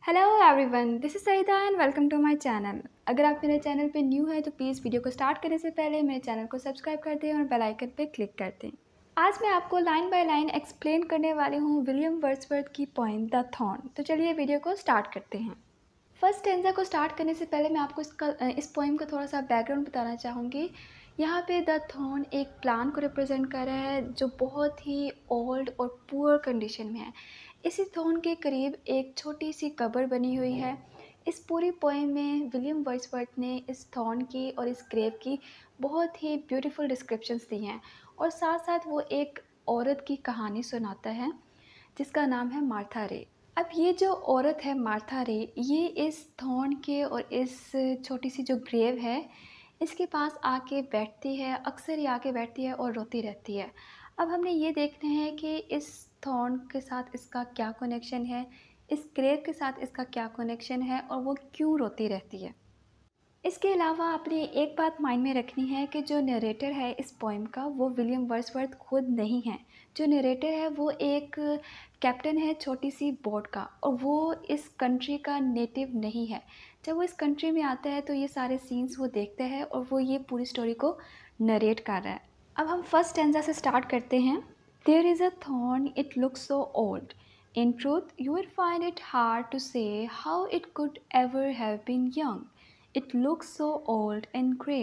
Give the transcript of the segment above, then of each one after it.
Hello everyone, this is Saeeda and welcome to my channel. अगर आप मेरे चैनल पे न्यू है तो प्लीज़ वीडियो को स्टार्ट करने से पहले मेरे चैनल को सब्सक्राइब कर दें और बेल आइकन पे क्लिक कर दें। आज मैं आपको लाइन बाय लाइन एक्सप्लेन करने वाली हूँ विलियम वर्ड्सवर्थ की पोएम द थॉर्न। तो चलिए वीडियो को स्टार्ट करते हैं। फर्स्ट स्टेंजा को स्टार्ट करने से पहले मैं आपको इस पोएम का थोड़ा सा बैकग्राउंड बताना चाहूँगी। यहाँ पे द थॉर्न एक प्लांट को रिप्रेजेंट कर रहा है जो बहुत ही ओल्ड और पुअर कंडीशन में है। इसी थॉर्न के करीब एक छोटी सी कब्र बनी हुई है। इस पूरी पोएम में विलियम वर्ड्सवर्थ ने इस थॉर्न की और इस ग्रेव की बहुत ही ब्यूटीफुल डिस्क्रिप्शंस दी हैं और साथ साथ वो एक औरत की कहानी सुनाता है जिसका नाम है मार्था रे। अब ये जो औरत है मार्था रे, ये इस थॉर्न के और इस छोटी सी जो ग्रेव है इसके पास आके बैठती है, अक्सर ही आके बैठती है और रोती रहती है। अब हमने ये देखना है कि इस थॉर्न के साथ इसका क्या कनेक्शन है, इस ग्रेव के साथ इसका क्या कनेक्शन है और वो क्यों रोती रहती है। इसके अलावा आपने एक बात माइंड में रखनी है कि जो नरेटर है इस पोएम का वो विलियम वर्ड्सवर्थ खुद नहीं है। जो नरेटर है वो एक कैप्टन है छोटी सी बोट का और वो इस कंट्री का नेटिव नहीं है। जब वो इस कंट्री में आता है तो ये सारे सीन्स वो देखता है और वो ये पूरी स्टोरी को नरेट कर रहा है। अब हम फर्स्ट स्टैंजा से स्टार्ट करते हैं। There is a thorn it looks so old, in truth you will find it hard to say how it could ever have been young, it looks so old and grey.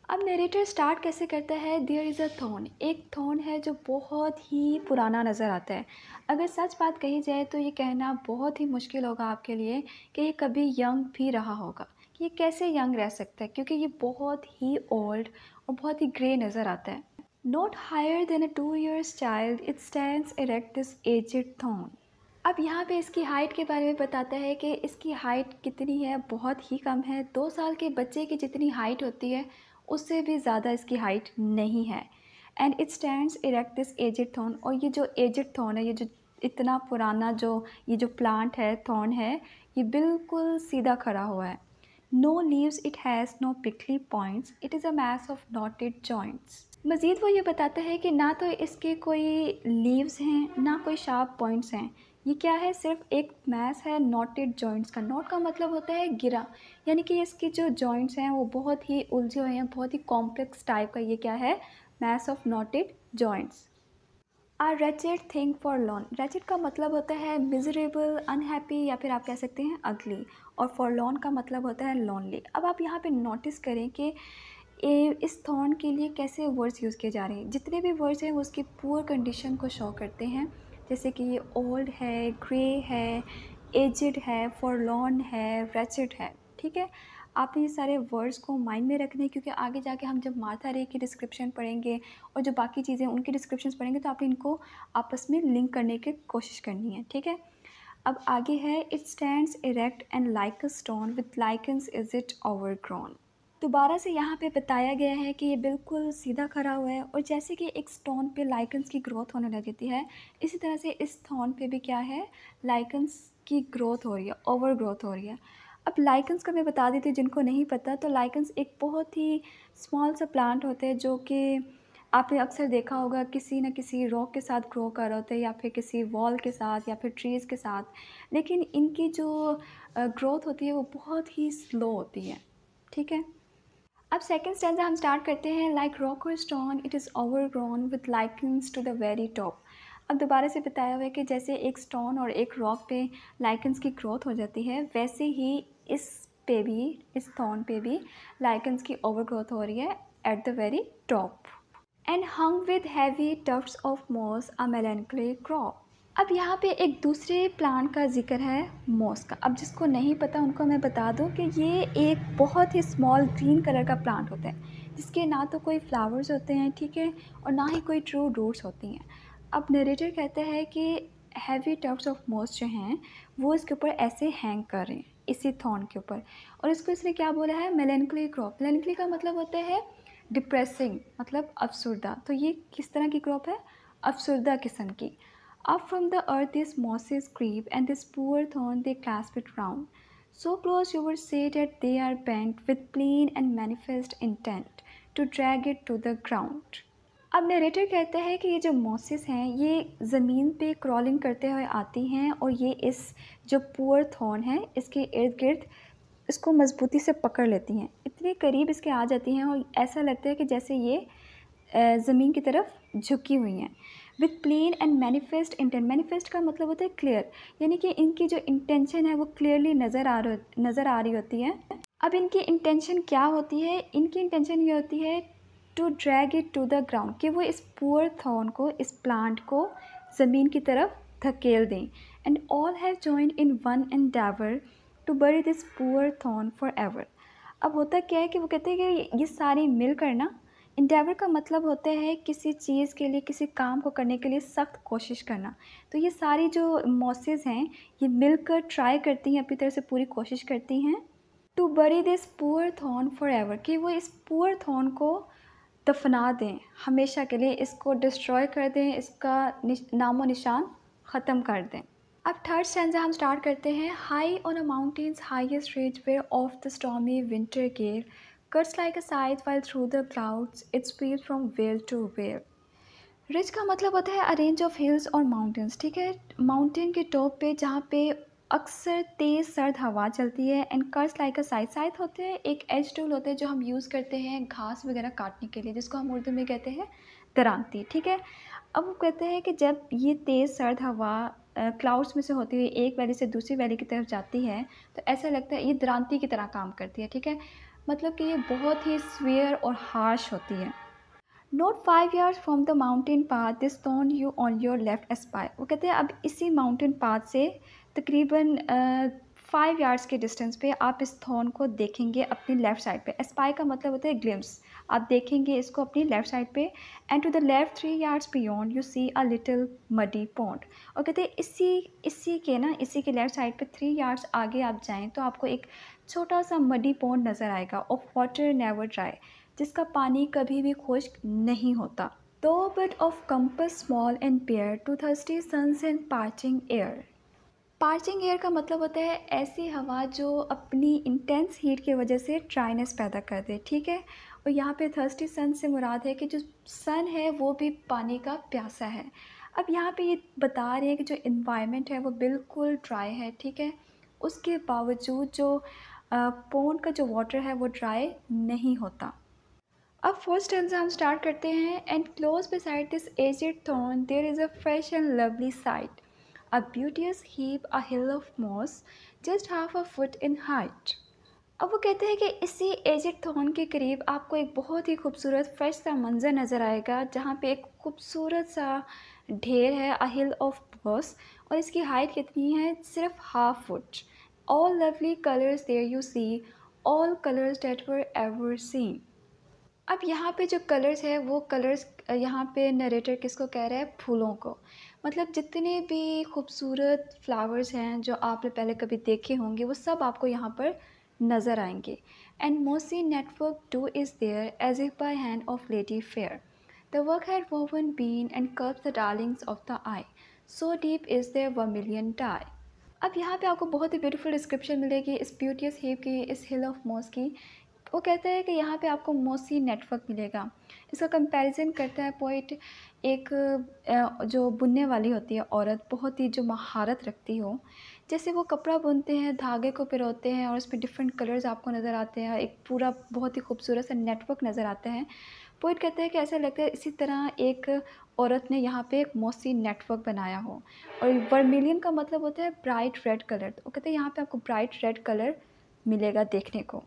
अब narrator start कैसे करता है, there is a thorn, एक thorn है जो बहुत ही पुराना नज़र आता है। अगर सच बात कही जाए तो ये कहना बहुत ही मुश्किल होगा आपके लिए कि ये कभी यंग भी रहा होगा, कि ये कैसे यंग रह सकता है, क्योंकि ये बहुत ही ओल्ड और बहुत ही ग्रे नज़र आता है। Not higher than a 2 years child it stands erect this aged thorn. अब यहाँ पे इसकी हाइट के बारे में बताता है कि इसकी हाइट कितनी है, बहुत ही कम है। 2 साल के बच्चे की जितनी हाइट होती है उससे भी ज़्यादा इसकी हाइट नहीं है। And it stands erect this aged thorn, और ये जो एजेड थॉर्न है, ये जो इतना पुराना ये जो प्लांट है, थॉर्न है, ये बिल्कुल सीधा खड़ा हुआ है। No leaves it has no prickly points, it is a mass of knotted joints. मज़ीद वो ये बताता है कि ना तो इसके कोई लीव्स हैं ना कोई शार्प पॉइंट्स हैं। ये क्या है, सिर्फ एक मैस है नॉटेड जॉइंट्स का। नॉट का मतलब होता है गिरा, यानी कि इसकी जो जॉइंट्स हैं वो बहुत ही उलझे हुए हैं, बहुत ही कॉम्प्लेक्स टाइप का ये क्या है, mass of knotted joints. Are wretched thing forlorn, wretched का मतलब होता है मिजरेबल, अनहैप्पी, या फिर आप कह सकते हैं अगली। और फॉर लॉन का मतलब होता है लॉनली। अब आप यहाँ पे नोटिस करें कि इस थॉर्न के लिए कैसे वर्ड्स यूज़ किए जा रहे हैं। जितने भी वर्ड्स हैं वो उसकी पुअर कंडीशन को शो करते हैं, जैसे कि ये ओल्ड है, ग्रे है, एजिड है, फॉरलॉर्न है, रेचेड है। ठीक है, आपने ये सारे वर्ड्स को माइंड में रखने हैं, क्योंकि आगे जाके हम जब मार्था रे की डिस्क्रिप्शन पढ़ेंगे और जो बाकी चीज़ें उनकी डिस्क्रिप्शन पढ़ेंगे तो आपने इनको आपस में लिंक करने की कोशिश करनी है। ठीक है, अब आगे है, it stands erect and like a stone with lichens is it overgrown. दोबारा से यहाँ पे बताया गया है कि ये बिल्कुल सीधा खड़ा हुआ है और जैसे कि एक स्टोन पे लाइकन्स की ग्रोथ होने लगती है, इसी तरह से इस थॉर्न पे भी क्या है, लाइकन्स की ग्रोथ हो रही है, ओवर ग्रोथ हो रही है। अब लाइकन्स का मैं बता देती हूँ जिनको नहीं पता, तो लाइकन्स एक बहुत ही स्मॉल सा प्लांट होते हैं जो कि आपने अक्सर देखा होगा किसी न किसी रॉक के साथ ग्रो कर रहे होते हैं, या फिर किसी वॉल के साथ, या फिर ट्रीज़ के साथ। लेकिन इनकी जो ग्रोथ होती है वो बहुत ही स्लो होती है। ठीक है, अब सेकंड स्टैंजा हम स्टार्ट करते हैं। Like rock or stone it is overgrown with lichens to the very top. अब दोबारा से बताया हुआ है कि जैसे एक स्टोन और एक रॉक पे लाइकन्स की ग्रोथ हो जाती है, वैसे ही इस पे भी, इस थॉर्न पे भी लाइकन्स की ओवर ग्रोथ हो रही है at the very top. And hung with heavy tufts of moss a melancholy crop. अब यहाँ पे एक दूसरे प्लांट का जिक्र है, मॉस का। अब जिसको नहीं पता उनको मैं बता दूँ कि ये एक बहुत ही स्मॉल ग्रीन कलर का प्लांट होता है जिसके ना तो कोई फ्लावर्स होते हैं, ठीक है, और ना ही कोई ट्रू रूट्स होती हैं। अब नरेटर कहता है कि हैवी टफ्ट्स ऑफ मॉस जो हैं वो इसके ऊपर ऐसे हैंग कर रहे हैं, इसी थॉर्न के ऊपर। और इसको इसने क्या बोला है, मेलैंकोली क्रॉप। मेलैंकोली का मतलब होता है डिप्रेसिंग, मतलब अफसुर्दा। तो ये किस तरह की क्रॉप है, अफसुर्दा किस्म की। Up from the earth these mosses creep, and this poor thorn they clasp it round. So close you would say that they are bent with plain and manifest intent to drag it to the ground. अब narrator कहता है कि ये जो mosses हैं ये ज़मीन पे क्रॉलिंग करते हुए आती हैं और ये इस जो पुअर थॉर्न है इसके इर्द गिर्द इसको मजबूती से पकड़ लेती हैं, इतने करीब इसके आ जाती हैं और ऐसा लगता है कि जैसे ये ज़मीन की तरफ झुकी हुई हैं। With plane and manifest intent, manifest का मतलब होता है क्लियर, यानी कि इनकी जो इंटेंशन है वो क्लियरली नज़र आ रही होती है। अब इनकी इंटेंशन क्या होती है? इनकी इंटेंशन ये होती है to drag it to the ground, कि वो इस पुअर थॉर्न को, इस प्लांट को ज़मीन की तरफ धकेल दें। And all have joined in one endeavour to bury this poor thorn for ever. अब होता क्या है कि वो कहते हैं कि ये सारी मिलकर ना, इंडेवर का मतलब होता है किसी चीज़ के लिए, किसी काम को करने के लिए सख्त कोशिश करना। तो ये सारी जो मॉसेस हैं ये मिलकर ट्राई करती हैं, अपनी तरफ से पूरी कोशिश करती हैं to bury this poor thorn for ever, कि वो इस पुअर थॉर्न को दफना दें हमेशा के लिए, इसको डिस्ट्रॉय कर दें, इसका नामो निशान ख़त्म कर दें। अब थर्ड स्टैंजा हम स्टार्ट करते हैं। High on a mountain's highest ridge where oft the stormy winter gale cuts like a scythe while through the clouds it speeds from whale to whale। Ridge का मतलब होता है अरेंज ऑफ हिल्स और mountains, ठीक है। Mountain के top पे जहाँ पे अक्सर तेज़ सर्द हवा चलती है। एंड कर्स लाइक अ साइथ, साइथ होते हैं एक एज टूल होते हैं जो हम यूज़ करते हैं घास वगैरह काटने के लिए, जिसको हम उर्दू में कहते हैं दरांती, ठीक है। अब वो कहते हैं कि जब ये तेज़ सर्द हवा क्लाउड्स में से होती हुई एक वैली से दूसरी वैली की तरफ जाती है तो ऐसा लगता है ये दरांती की तरह काम करती है, ठीक है। मतलब कि ये बहुत ही स्वेयर और हार्श होती है। Note 5 yards from the mountain path this thorn you on your left Aspire. वो कहते हैं अब इसी माउंटेन पाथ से तकरीबन 5 yards के डिस्टेंस पे आप इस थॉर्न को देखेंगे अपनी लेफ़्ट साइड पे। एस्पायर का मतलब होता है ग्लिम्स, आप देखेंगे इसको अपनी लेफ़्ट साइड पे। And to the left 3 yards beyond you see a little muddy pond. और कहते हैं इसी के लेफ़्ट साइड पे 3 yards आगे आप जाएँ तो आपको एक छोटा सा मडी पॉन्ड नज़र आएगा ऑफ वाटर नेवर ड्राई, जिसका पानी कभी भी खुश्क नहीं होता। Though but of compass small and bare to thirsty suns and parching air. Parching air का मतलब होता है ऐसी हवा जो अपनी इंटेंस हीट की वजह से ड्राइनेस पैदा कर दे, ठीक है। और यहाँ पे थर्स्टी सन से मुराद है कि जो सन है वो भी पानी का प्यासा है। अब यहाँ पे ये बता रहे हैं कि जो इन्वायरमेंट है वो बिल्कुल ड्राई है, ठीक है। उसके बावजूद जो पॉन्ड का जो वाटर है वो ड्राई नहीं होता। अब फोर्थ स्टैंजा हम स्टार्ट करते हैं। And close beside this aged thorn there is a fresh and lovely sight, a beauteous heap, a hill of moss just half a foot in height. अब वो कहते हैं कि इसी एजेड थॉर्न के करीब आपको एक बहुत ही खूबसूरत फ्रेश सा मंज़र नज़र आएगा, जहाँ पे एक खूबसूरत सा ढेर है, अ हिल ऑफ मॉस, और इसकी हाइट कितनी है? सिर्फ half foot. All lovely colours there you see, all colours that were ever seen. अब यहाँ पे जो कलर्स है वो कलर्स यहाँ पे नरेटर किसको कह रहा है? फूलों को। मतलब जितने भी खूबसूरत फ्लावर्स हैं जो आपने पहले कभी देखे होंगे वो सब आपको यहाँ पर नज़र आएंगे। And mossy network too is there as if by hand of lady fair, the work had woven been and curves the darlings of the eye, so deep is their vermilion dye. अब यहाँ पे आपको बहुत ही beautiful description मिलेगी इस ब्यूटीस heap की, इस हिल of moss की। वो कहता है कि यहाँ पे आपको मोसी नेटवर्क मिलेगा। इसका कंपैरिजन करता है पोइट एक जो बुनने वाली होती है औरत, बहुत ही जो महारत रखती हो, जैसे वो कपड़ा बुनते हैं, धागे को पिरोते हैं और उसमें डिफरेंट कलर्स आपको नज़र आते हैं, एक पूरा बहुत ही खूबसूरत सा नेटवर्क नज़र आता है। पोइट कहते हैं कि ऐसा लगता है इसी तरह एक औरत ने यहाँ पे एक मोसी नेटवर्क बनाया हो। और वर्मिलियन का मतलब होता है ब्राइट रेड कलर, तो वो कहते हैं यहाँ पे आपको ब्राइट रेड कलर मिलेगा देखने को।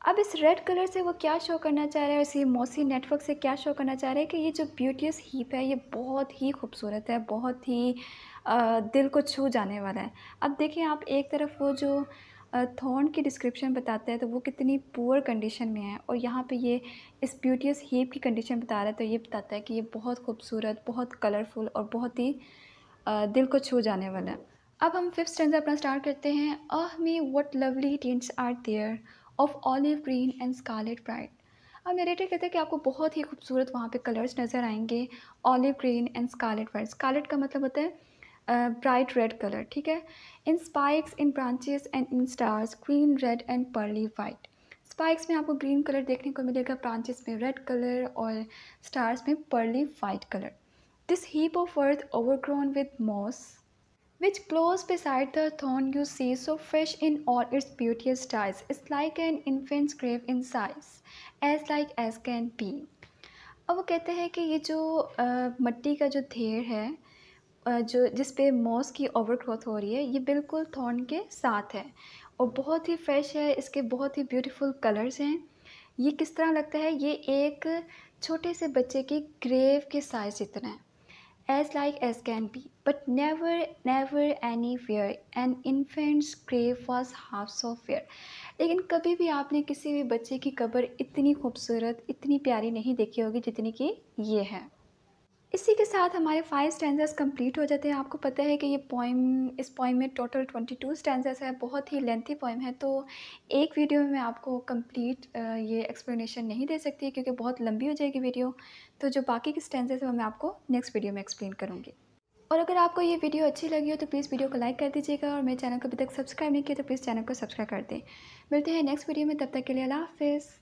अब इस रेड कलर से वो क्या शो करना चाह रहा है, इसी मोसी नेटवर्क से क्या शो करना चाह रहे हैं कि ये जो ब्यूटीस हीप है ये बहुत ही खूबसूरत है, बहुत ही दिल को छू जाने वाला है। अब देखिए आप एक तरफ वो जो थॉर्न की डिस्क्रिप्शन बताते हैं तो वो कितनी पुअर कंडीशन में है, और यहाँ पे ये इस ब्यूटीस हीप की कंडीशन बता रहा है तो ये बताता है कि ये बहुत खूबसूरत, बहुत कलरफुल और बहुत ही दिल को छू जाने वाला है। अब हम फिफ्थ स्टैंजा अपना स्टार्ट करते हैं। Ah me what lovely tints are there of olive green and scarlet bright. अब नरेटर कहते हैं कि आपको बहुत ही खूबसूरत वहाँ पे कलर्स नज़र आएंगे, olive green and scarlet bright. Scarlet का मतलब होता है ब्राइट रेड कलर, ठीक है। In spikes, in branches and in stars, green, red and pearly white. Spikes में आपको ग्रीन कलर देखने को मिलेगा, ब्रांचेस में रेड कलर और स्टार्स में pearly white colour. This heap of earth overgrown with moss which grows beside the thorn you see, so fresh in all its beauteous dyes, is like an infant's grave in size, as like as can be। अब वो कहते हैं कि ये जो मिट्टी का जो ढेर है, जो जिस पे मॉस की ओवर ग्रोथ हो रही है, ये बिल्कुल थॉर्न के साथ है और बहुत ही फ्रेश है। इसके बहुत ही ब्यूटीफुल कलर्स हैं। ये किस तरह लगता है, ये एक छोटे से बच्चे की ग्रेव के साइज जितना है, as like as can be, but never anywhere an infant's grave was half so fair। लेकिन कभी भी आपने किसी भी बच्चे की कब्र इतनी खूबसूरत, इतनी प्यारी नहीं देखी होगी जितनी कि ये है। इसी के साथ हमारे 5 स्टैंजास कंप्लीट हो जाते हैं। आपको पता है कि इस पोइम में टोटल 22 स्टैंजास है, बहुत ही लेंथी पोइम है, तो एक वीडियो में मैं आपको कंप्लीट ये एक्सप्लेनेशन नहीं दे सकती क्योंकि बहुत लंबी हो जाएगी वीडियो। तो जो बाकी के स्टैंजास है वो मैं आपको नेक्स्ट वीडियो में एक्सप्लेन करूँगी। और अगर आपको ये वीडियो अच्छी लगी हो तो प्लीज़ वीडियो को लाइक कर दीजिएगा और मेरे चैनल को अभी तक सब्सक्राइब नहीं किया तो प्लीज़ चैनल को सब्सक्राइब कर दें। मिलते हैं नेक्स्ट वीडियो में, तब तक के लिए अल्लाह हाफ़िज़।